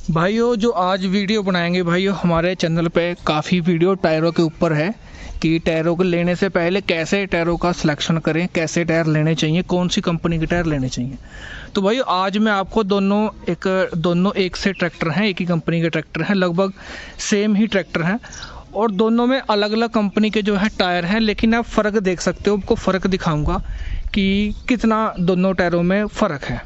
भाइयों जो आज वीडियो बनाएंगे भाइयों, हमारे चैनल पे काफ़ी वीडियो टायरों के ऊपर है कि टायरों को लेने से पहले कैसे टायरों का सिलेक्शन करें, कैसे टायर लेने चाहिए, कौन सी कंपनी के टायर लेने चाहिए। तो भाइयों आज मैं आपको दोनों एक से ट्रैक्टर हैं, एक ही कंपनी के ट्रैक्टर हैं, लगभग सेम ही ट्रैक्टर हैं और दोनों में अलग अलग कंपनी के जो है टायर हैं, लेकिन आप फ़र्क देख सकते हो। आपको फ़र्क दिखाऊंगा कि कितना दोनों टायरों में फ़र्क है,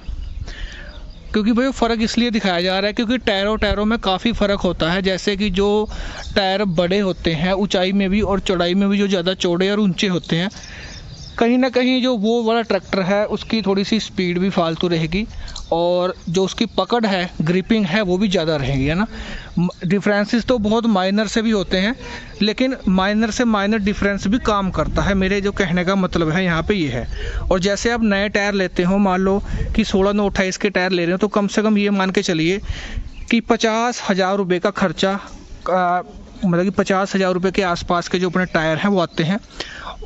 क्योंकि भाई फ़र्क इसलिए दिखाया जा रहा है क्योंकि टायरों में काफ़ी फ़र्क होता है। जैसे कि जो टायर बड़े होते हैं ऊंचाई में भी और चौड़ाई में भी, जो ज़्यादा चौड़े और ऊंचे होते हैं, कहीं ना कहीं जो वो वाला ट्रैक्टर है उसकी थोड़ी सी स्पीड भी फालतू रहेगी और जो उसकी पकड़ है, ग्रिपिंग है, वो भी ज़्यादा रहेगी, है ना। डिफरेंसेस तो बहुत माइनर से भी होते हैं, लेकिन माइनर से माइनर डिफरेंस भी काम करता है। मेरे जो कहने का मतलब है यहाँ पे ये है। और जैसे आप नए टायर लेते हो, मान लो कि 16/9/28 के टायर ले रहे हो, तो कम से कम ये मान के चलिए कि 50,000 रुपये का खर्चा, मतलब कि 50,000 रुपये के आसपास के जो अपने टायर हैं वो आते हैं।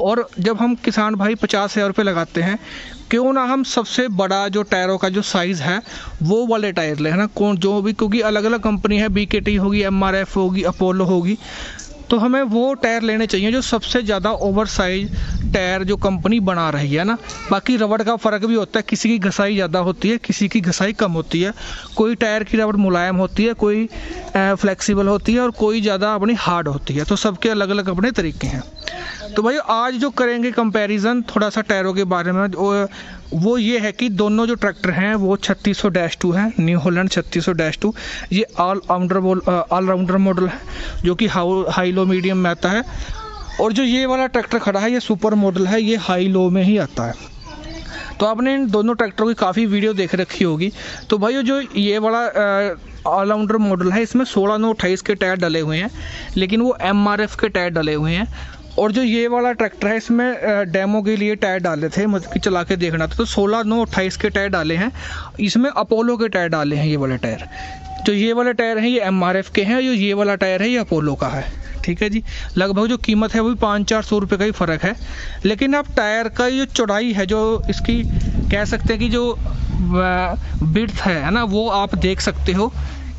और जब हम किसान भाई 50,000 रुपये लगाते हैं, क्यों ना हम सबसे बड़ा जो टायरों का जो साइज़ है वो वाले टायर लें, है ना। कौन जो भी, क्योंकि अलग अलग कंपनी है, BKT होगी, MRF होगी, अपोलो होगी, तो हमें वो टायर लेने चाहिए जो सबसे ज़्यादा ओवर साइज टायर जो कंपनी बना रही है ना। बाकी रबड़ का फ़र्क भी होता है, किसी की घसाई ज़्यादा होती है, किसी की घसाई कम होती है। कोई टायर की रबड़ मुलायम होती है, कोई फ्लेक्सिबल होती है और कोई ज़्यादा अपनी हार्ड होती है। तो सबके अलग अलग अपने तरीके हैं। तो भाई आज जो करेंगे कंपैरिजन थोड़ा सा टायरों के बारे में, वो ये है कि दोनों जो ट्रैक्टर हैं वो 3600-2 है, न्यू हॉलैंड 3600-2। ये ऑलराउंडर मॉडल है जो कि हाई लो मीडियम में आता है। और जो ये वाला ट्रैक्टर खड़ा है ये सुपर मॉडल है, ये हाई लो में ही आता है। तो आपने इन दोनों ट्रैक्टरों की काफ़ी वीडियो देख रखी होगी। तो भाई जो ये वाला ऑलराउंडर मॉडल है, इसमें 16/9/28 के टायर डले हुए हैं, लेकिन वो MRF के टायर डले हुए हैं। और जो ये वाला ट्रैक्टर है, इसमें डेमो के लिए टायर डाले थे, मतलब कि चला के देखना था, तो 16/9/28 के टायर डाले हैं। इसमें अपोलो के टायर डाले हैं, ये वाले टायर। जो ये वाले टायर हैं ये MRF के हैं, जो ये वाला टायर है ये अपोलो का है। ठीक है जी। लगभग जो कीमत है वो भी 500-400 रुपये का ही फ़र्क है। लेकिन आप टायर का जो चौड़ाई है, जो इसकी कह सकते हैं कि जो विड्थ है ना, वो आप देख सकते हो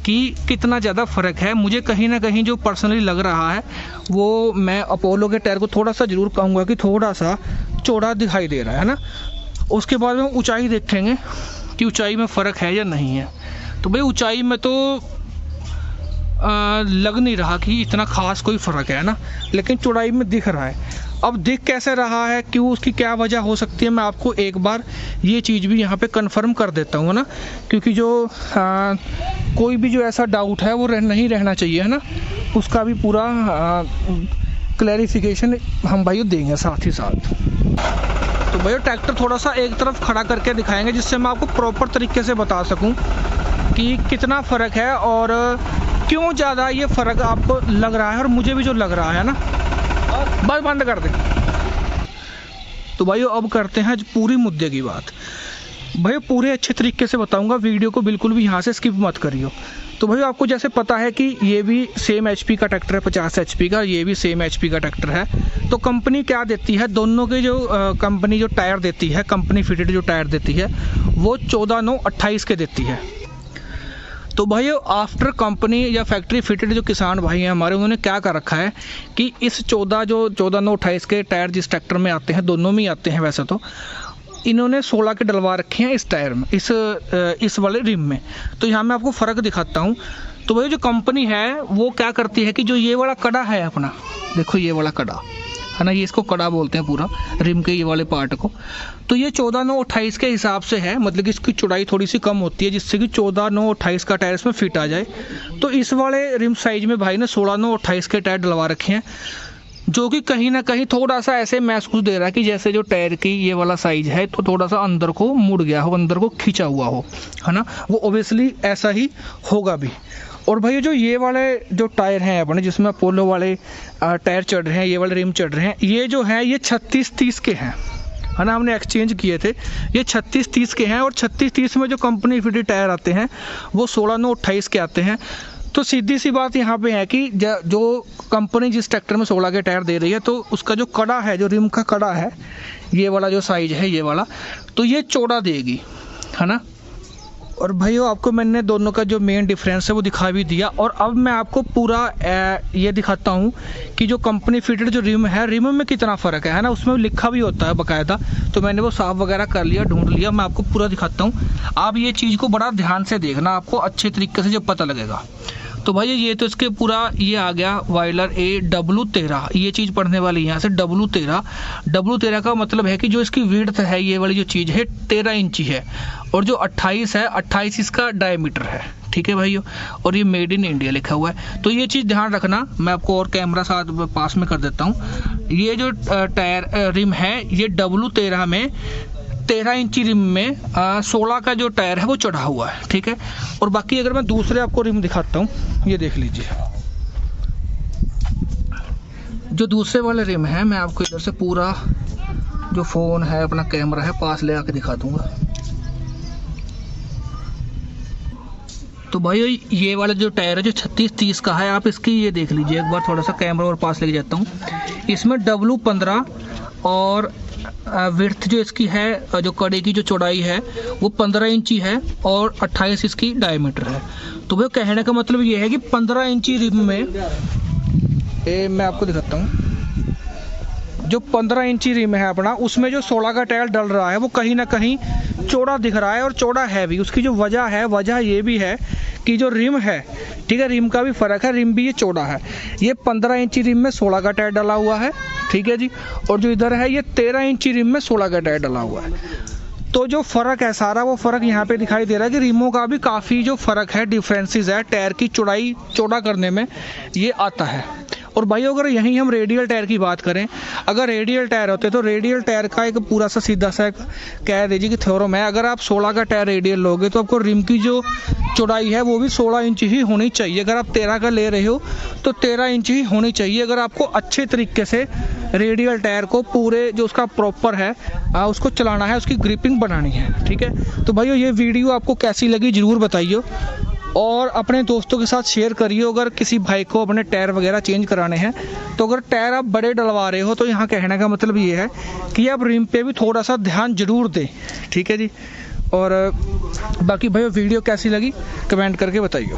कि कितना ज़्यादा फ़र्क है। मुझे कहीं ना कहीं जो पर्सनली लग रहा है वो, मैं अपोलो के टायर को थोड़ा सा ज़रूर कहूँगा कि थोड़ा सा चौड़ा दिखाई दे रहा है ना। उसके बाद में ऊंचाई देखेंगे कि ऊंचाई में फ़र्क है या नहीं है। तो भाई ऊंचाई में तो लग नहीं रहा कि इतना ख़ास कोई फ़र्क है ना, लेकिन चौड़ाई में दिख रहा है। अब दिख कैसे रहा है, क्यों, उसकी क्या वजह हो सकती है, मैं आपको एक बार ये चीज़ भी यहाँ पे कंफर्म कर देता हूँ ना, क्योंकि जो कोई भी जो ऐसा डाउट है वो नहीं रहना चाहिए, है ना। उसका भी पूरा क्लैरिफिकेशन हम भाइयों देंगे साथ ही साथ। तो भैया ट्रैक्टर थोड़ा सा एक तरफ खड़ा करके दिखाएंगे, जिससे मैं आपको प्रॉपर तरीके से बता सकूँ कि कितना फ़र्क है और क्यों ज़्यादा ये फ़र्क आपको लग रहा है और मुझे भी जो लग रहा है ना। और बस बंद कर दे। तो भाइयों अब करते हैं पूरी मुद्दे की बात। भाई पूरे अच्छे तरीके से बताऊंगा, वीडियो को बिल्कुल भी यहाँ से स्किप मत करियो। तो भाई आपको जैसे पता है कि ये भी सेम HP का ट्रैक्टर है, 50 HP का, ये भी सेम HP का ट्रैक्टर है। तो कंपनी क्या देती है, दोनों के जो कंपनी जो टायर देती है, कंपनी फिटेड जो टायर देती है वो 14/9/28 के देती है। तो भाई आफ्टर कंपनी या फैक्ट्री फिटेड जो किसान भाई हैं हमारे, उन्होंने क्या कर रखा है कि इस 14/9/28 के टायर जिस ट्रैक्टर में आते हैं, दोनों में आते हैं वैसे तो, इन्होंने 16 के डलवा रखे हैं इस टायर में, इस वाले रिम में। तो यहाँ मैं आपको फ़र्क दिखाता हूँ। तो भाई जो कंपनी है वो क्या करती है कि जो ये वाला कड़ा है अपना, देखो ये वाला कड़ा है ना, ये इसको कड़ा बोलते हैं पूरा रिम के ये वाले पार्ट को। तो ये 14/9/28 के हिसाब से है, मतलब कि इसकी चौड़ाई थोड़ी सी कम होती है, जिससे कि 14/9/28 का टायर इसमें फिट आ जाए। तो इस वाले रिम साइज में भाई ने 16/9/28 के टायर डलवा रखे हैं, जो कि कहीं ना कहीं थोड़ा सा ऐसे महसूस दे रहा है कि जैसे जो टायर की ये वाला साइज है तो थोड़ा सा अंदर को मुड़ गया हो, अंदर को खींचा हुआ हो, है ना। वो ओबियसली ऐसा ही होगा भी। और भाई जो ये वाले जो टायर हैं अपने, जिसमें अपोलो वाले टायर चढ़ रहे हैं, ये वाले रिम चढ़ रहे हैं, ये जो हैं ये 36-30 के हैं, है ना। हमने एक्सचेंज किए थे, ये 36-30 के हैं। और 36-30 में जो कंपनी फिटेड टायर आते हैं वो 16/9/28 के आते हैं। तो सीधी सी बात यहाँ पे है कि जो कंपनी जिस ट्रैक्टर में 16 के टायर दे रही है, तो उसका जो कड़ा है, जो रिम का कड़ा है, ये वाला जो साइज है ये वाला, तो ये चौड़ा देगी, है ना। और भाइयों आपको मैंने दोनों का जो मेन डिफरेंस है वो दिखा भी दिया, और अब मैं आपको पूरा ये दिखाता हूँ कि जो कंपनी फिटेड जो रिम है, रिम में कितना फ़र्क है ना, उसमें लिखा भी होता है बाकायदा। तो मैंने वो साफ़ वगैरह कर लिया, ढूंढ लिया, मैं आपको पूरा दिखाता हूँ। आप ये चीज़ को बड़ा ध्यान से देखना, आपको अच्छे तरीके से जब पता लगेगा। तो भाई ये तो इसके पूरा ये आ गया वायलर AW13, ये चीज़ पढ़ने वाली यहाँ से W13 का मतलब है कि जो इसकी विड्थ है, ये वाली जो चीज़ है 13 इंची है, और जो 28 है, 28 इसका डायमीटर है, ठीक है भाइयों। और ये मेड इन इंडिया लिखा हुआ है, तो ये चीज़ ध्यान रखना। मैं आपको और कैमरा साथ पास में कर देता हूँ। ये जो टायर रिम है, ये W13 में 13 इंची रिम में 16 का जो टायर है वो चढ़ा हुआ है, ठीक है। और बाकी अगर मैं दूसरे आपको रिम दिखाता हूँ, ये देख लीजिए, जो दूसरे वाले रिम है, मैं आपको इधर से पूरा जो फ़ोन है, अपना कैमरा है, पास ले आके दिखा दूंगा। तो भाई ये वाला जो टायर है जो 36-30 का है, आप इसकी ये देख लीजिए एक बार, थोड़ा सा कैमरा और पास लेके जाता हूँ। इसमें W15 और विड्थ जो इसकी है, जो कड़े की जो चौड़ाई है वो 15 इंची है, और 28 इसकी डायमीटर है। तो भाई कहने का मतलब ये है कि 15 इंची रिम में मैं आपको दिखाता हूँ, जो 15 इंची रिम है अपना, उसमें जो 16 का टायर डल रहा है वो कहीं ना कहीं चौड़ा दिख रहा है, और चौड़ा है भी। उसकी जो वजह है, वजह ये भी है कि जो रिम है, ठीक है, रिम का भी फ़र्क है, रिम भी ये चौड़ा है। ये 15 इंची रिम में 16 का टायर डला हुआ है, ठीक है जी, और जो इधर है ये 13 इंची रिम में 16 का टायर डला हुआ है। तो जो फ़र्क है सारा, वो फ़र्क यहाँ पे दिखाई दे रहा है कि रिमों का भी काफ़ी जो फ़र्क है, डिफरेंसेस है, टायर की चौड़ाई चौड़ा करने में ये आता है। और भाई अगर यहीं हम रेडियल टायर की बात करें, अगर रेडियल टायर होते तो रेडियल टायर का एक पूरा सा सीधा सा एक कह दीजिए कि थ्योरम है, अगर आप 16 का टायर रेडियल लोगे तो आपको रिम की जो चौड़ाई है वो भी 16 इंच ही होनी चाहिए। अगर आप 13 का ले रहे हो तो 13 इंच ही होनी चाहिए, अगर आपको अच्छे तरीके से रेडियल टायर को पूरे जो उसका प्रॉपर है उसको चलाना है, उसकी ग्रिपिंग बनानी है, ठीक है। तो भाई ये वीडियो आपको कैसी लगी ज़रूर बताइए, और अपने दोस्तों के साथ शेयर करिए। अगर किसी भाई को अपने टायर वगैरह चेंज कराने हैं, तो अगर टायर आप बड़े डलवा रहे हो तो यहाँ कहने का मतलब ये है कि आप रिम पे भी थोड़ा सा ध्यान जरूर दें, ठीक है जी। और बाकी भाई वीडियो कैसी लगी कमेंट करके बताइए।